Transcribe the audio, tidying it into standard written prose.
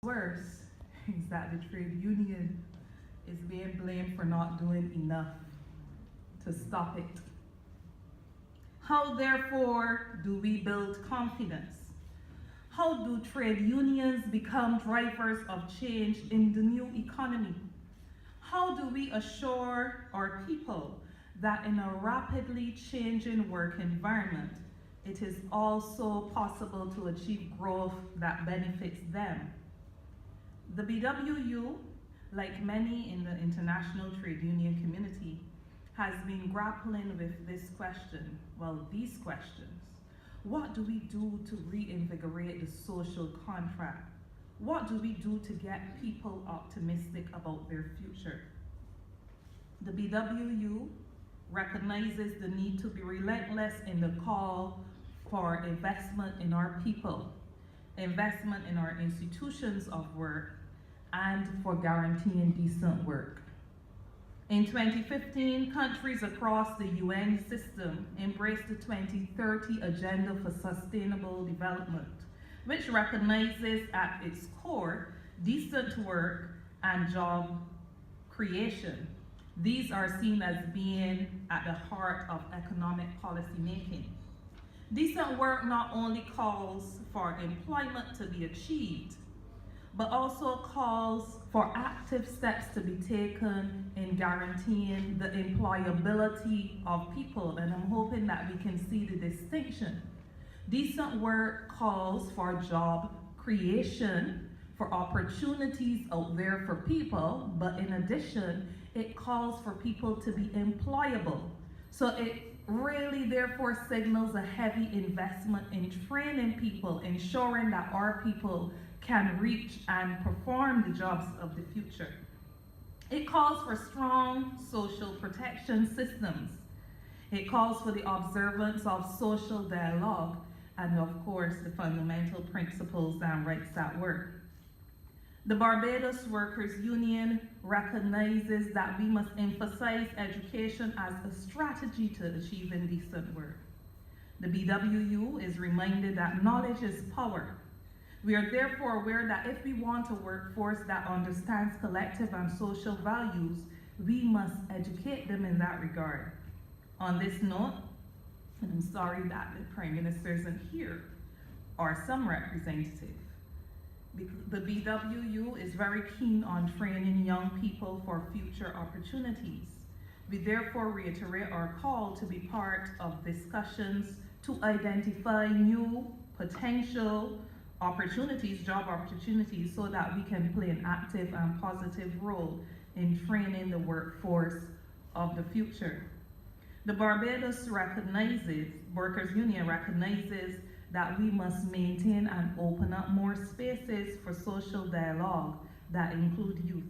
Worse is that the trade union is being blamed for not doing enough to stop it. How, therefore, do we build confidence? How do trade unions become drivers of change in the new economy? How do we assure our people that in a rapidly changing work environment, it is also possible to achieve growth that benefits them? The BWU, like many in the international trade union community, has been grappling with this question, these questions. What do we do to reinvigorate the social contract? What do we do to get people optimistic about their future? The BWU recognizes the need to be relentless in the call for investment in our people, investment in our institutions of work, and for guaranteeing decent work. In 2015, countries across the UN system embraced the 2030 Agenda for Sustainable Development, which recognizes at its core decent work and job creation. These are seen as being at the heart of economic policy making. Decent work not only calls for employment to be achieved, but also calls for active steps to be taken in guaranteeing the employability of people, and I'm hoping that we can see the distinction. Decent work calls for job creation, for opportunities out there for people, but in addition, it calls for people to be employable. So it really therefore signals a heavy investment in training people, ensuring that our people can reach and perform the jobs of the future. It calls for strong social protection systems. It calls for the observance of social dialogue and, of course, the fundamental principles and rights at work. The Barbados Workers Union recognizes that we must emphasize education as a strategy to achieving decent work. The BWU is reminded that knowledge is power. We are therefore aware that if we want a workforce that understands collective and social values, we must educate them in that regard. On this note, and I'm sorry that the Prime Minister isn't here, or some representative, the BWU is very keen on training young people for future opportunities. We therefore reiterate our call to be part of discussions to identify new potential opportunities, job opportunities, so that we can play an active and positive role in training the workforce of the future. The Barbados Workers Union recognizes that we must maintain and open up more spaces for social dialogue that include youth.